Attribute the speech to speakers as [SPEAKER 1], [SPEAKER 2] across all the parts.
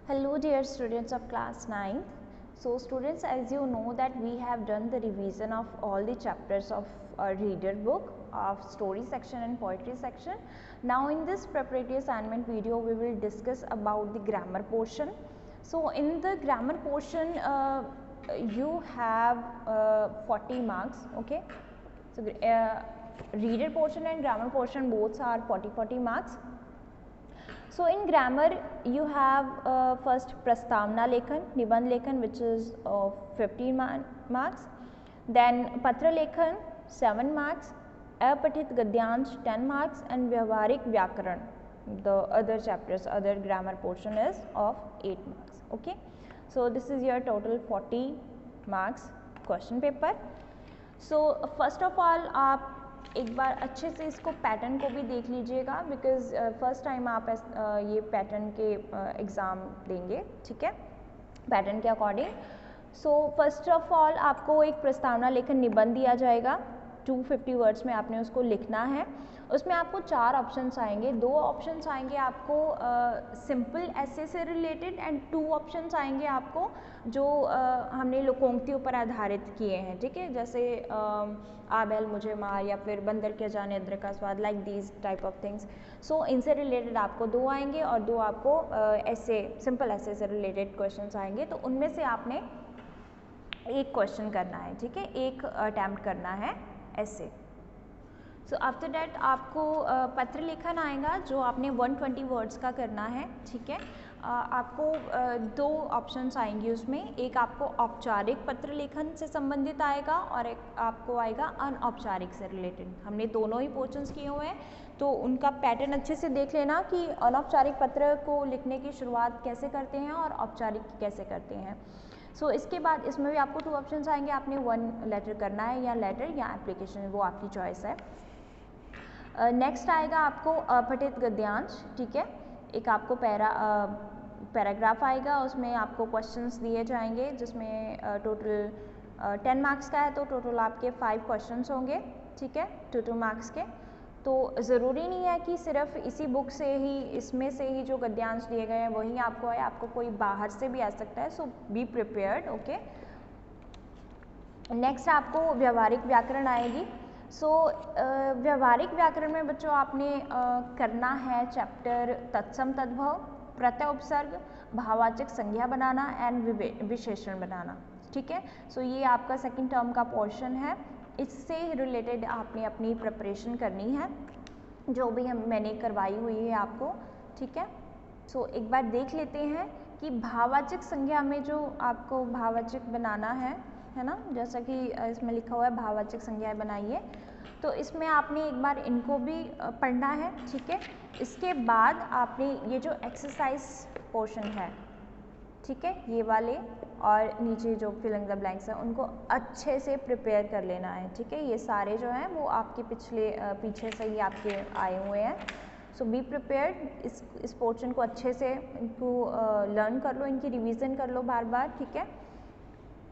[SPEAKER 1] Hello dear students of class 9th. So students, as you know that we have done the revision of all the chapters of our reader book of story section and poetry section. Now in this preparatory assignment video we will discuss about the grammar portion. So in the grammar portion you have 40 marks, okay. So reader portion and grammar portion both are 40 marks. So in grammar you have first prastavna lekhan, nibandh lekhan, which is of 15 marks, then patra lekhan 7 marks, apatith gadyansh 10 marks, and vyavaharik vyakaran, the other chapters, other grammar portion is of 8 marks. Okay, so this is your total 40 marks question paper. So first of all आप एक बार अच्छे से इसको pattern को भी देख लीजिएगा, because first time आप ये पैटर्न के एग्ज़ाम देंगे, ठीक है, पैटर्न के according. So first of all आपको एक प्रस्तावना लेखन निबंध दिया जाएगा, 250 वर्ड्स में आपने उसको लिखना है. उसमें आपको 4 ऑप्शंस आएंगे. 2 ऑप्शंस आएंगे आपको सिंपल ऐसे से रिलेटेड एंड 2 ऑप्शंस आएंगे आपको जो हमने लोकोक्तियों पर आधारित किए हैं, ठीक है, जैसे आ बैल मुझे मार या फिर बंदर के जाने अदरक का स्वाद, like these type of things. So इनसे रिलेटेड आपको 2 आएंगे और 2 आपको ऐसे सिंपल ऐसे से रिलेटेड क्वेश्चन आएंगे. तो उनमें से आपने एक क्वेश्चन करना है, ठीक है, एक अटैम्प्ट करना है ऐसे. सो आफ्टर डैट आपको पत्र लेखन आएगा जो आपने 120 वर्ड्स का करना है, ठीक है. आपको 2 ऑप्शंस आएंगे उसमें, एक आपको औपचारिक पत्र लेखन से संबंधित आएगा और एक आपको आएगा अनौपचारिक से रिलेटेड. हमने दोनों ही पोर्शंस किए हुए हैं, तो उनका पैटर्न अच्छे से देख लेना कि अनौपचारिक पत्र को लिखने की शुरुआत कैसे करते हैं और औपचारिक कैसे करते हैं. सो इसके बाद इसमें भी आपको 2 ऑप्शंस आएंगे, आपने 1 लेटर करना है या लेटर या एप्लीकेशन, वो आपकी चॉइस है. नेक्स्ट आएगा आपको अपठित गद्यांश, ठीक है, एक आपको पैराग्राफ आएगा, उसमें आपको क्वेश्चंस दिए जाएंगे जिसमें टोटल 10 मार्क्स का है, तो टोटल आपके 5 क्वेश्चंस होंगे, ठीक है, 2 मार्क्स के. तो ज़रूरी नहीं है कि सिर्फ इसी बुक से ही, इसमें से ही जो गद्यांश दिए गए हैं वही आपको है, आपको कोई बाहर से भी आ सकता है. सो बी प्रिपेयर्ड, ओके. नेक्स्ट आपको व्यावहारिक व्याकरण आएगी. सो व्यावहारिक व्याकरण में बच्चों आपने करना है चैप्टर तत्सम तद्भव, प्रत्यय उपसर्ग, भाववाचक संज्ञा बनाना एंड विशेषण बनाना, ठीक है. सो ये आपका सेकंड टर्म का पोर्शन है, इससे रिलेटेड आपने अपनी प्रिपरेशन करनी है जो भी मैंने करवाई हुई है आपको, ठीक है. सो एक बार देख लेते हैं कि भाववाचक संज्ञा में जो आपको भाववाचक बनाना है ना, जैसा कि इसमें लिखा हुआ है भाववाचक संज्ञाएं बनाइए, तो इसमें आपने एक बार इनको भी पढ़ना है, ठीक है. इसके बाद आपने ये जो एक्सरसाइज पोर्शन है, ठीक है, ये वाले और नीचे जो फिलिंग द ब्लैंक्स हैं उनको अच्छे से प्रिपेयर कर लेना है, ठीक है. ये सारे जो हैं वो आपके पीछे से ही आपके आए हुए हैं. सो बी प्रिपेयर्ड, इस पोर्शन को अच्छे से इनको लर्न कर लो, इनकी रिवीजन कर लो बार बार, ठीक है.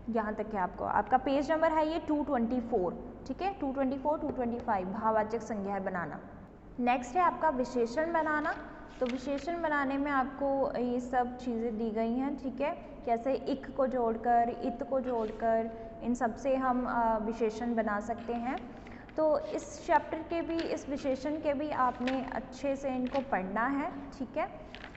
[SPEAKER 1] यहाँ तक है आपका पेज नंबर है ये 224, ठीक है, 224 225 भाववाचक संज्ञाएं बनाना. नेक्स्ट है आपका विशेषण बनाना. तो विशेषण बनाने में आपको ये सब चीज़ें दी गई हैं, ठीक है, कैसे इक को जोड़कर, इत को जोड़कर, इन सब से हम विशेषण बना सकते हैं. तो इस चैप्टर के भी, इस विशेषण के भी आपने अच्छे से इनको पढ़ना है, ठीक है.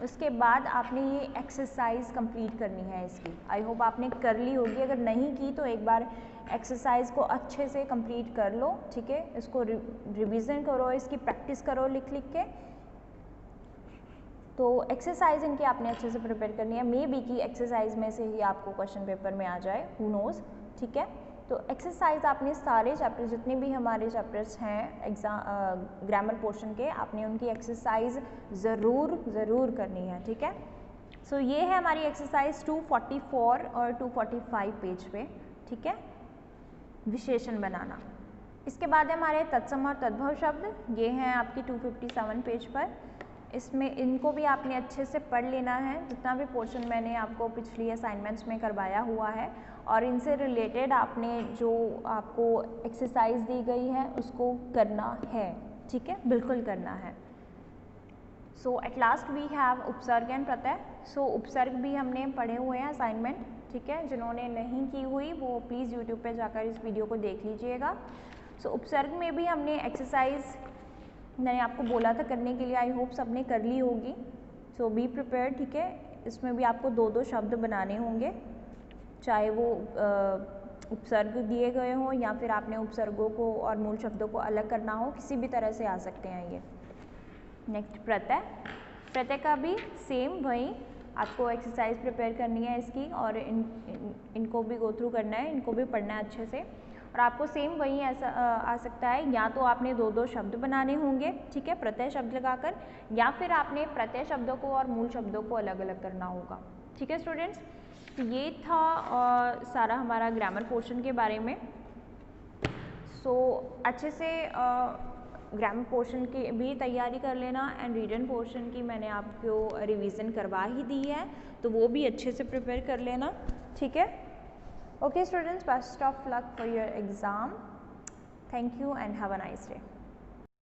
[SPEAKER 1] उसके बाद आपने ये एक्सरसाइज कंप्लीट करनी है इसकी. आई होप आपने कर ली होगी, अगर नहीं की तो एक बार एक्सरसाइज को अच्छे से कंप्लीट कर लो, ठीक है. इसको रिवीजन करो, इसकी प्रैक्टिस करो लिख लिख के. तो एक्सरसाइज इनकी आपने अच्छे से प्रिपेयर करनी है. मे बी की एक्सरसाइज में से ही आपको क्वेश्चन पेपर में आ जाए, हु नोज़, ठीक है. तो एक्सरसाइज आपने सारे चैप्टर, जितने भी हमारे चैप्टर्स हैं एग्जाम ग्रामर पोर्शन के, आपने उनकी एक्सरसाइज ज़रूर करनी है, ठीक है. सो ये है हमारी एक्सरसाइज 244 और 245 पेज पे, ठीक है, विशेषण बनाना. इसके बाद है हमारे तत्सम और तद्भव शब्द, ये हैं आपकी 257 पेज पर. इसमें इनको भी आपने अच्छे से पढ़ लेना है, जितना भी पोर्शन मैंने आपको पिछली असाइनमेंट्स में करवाया हुआ है, और इनसे रिलेटेड आपने जो आपको एक्सरसाइज दी गई है उसको करना है, ठीक है, बिल्कुल करना है. सो एट लास्ट वी हैव उपसर्ग एंड प्रत्यय. सो उपसर्ग भी हमने पढ़े हुए हैं असाइनमेंट, ठीक है। जिन्होंने नहीं की हुई वो प्लीज़ यूट्यूब पे जाकर इस वीडियो को देख लीजिएगा। सो उपसर्ग में भी हमने एक्सरसाइज मैंने आपको बोला था करने के लिए, आई होप सबने कर ली होगी। सो बी प्रिपेयर, ठीक है। इसमें भी आपको 2-2 शब्द बनाने होंगे, चाहे वो उपसर्ग दिए गए हों या फिर आपने उपसर्गों को और मूल शब्दों को अलग करना हो, किसी भी तरह से आ सकते हैं ये। नेक्स्ट प्रत्यय, प्रत्यय का भी सेम वही आपको एक्सरसाइज प्रिपेयर करनी है इसकी, और इनको भी गो थ्रू करना है, इनको भी पढ़ना है अच्छे से। और आपको सेम वही ऐसा आ सकता है, या तो आपने 2-2 शब्द बनाने होंगे, ठीक है, प्रत्यय शब्द लगाकर, या फिर आपने प्रत्यय शब्दों को और मूल शब्दों को अलग अलग करना होगा, ठीक है स्टूडेंट्स। तो ये था सारा हमारा ग्रामर पोर्शन के बारे में। सो अच्छे से ग्रामर पोर्शन की भी तैयारी कर लेना, एंड रीडन पोर्शन की मैंने आपको रिवीजन करवा ही दी है, तो वो भी अच्छे से प्रिपेयर कर लेना, ठीक है। Okay students, best of luck for your exam. Thank you and have a nice day.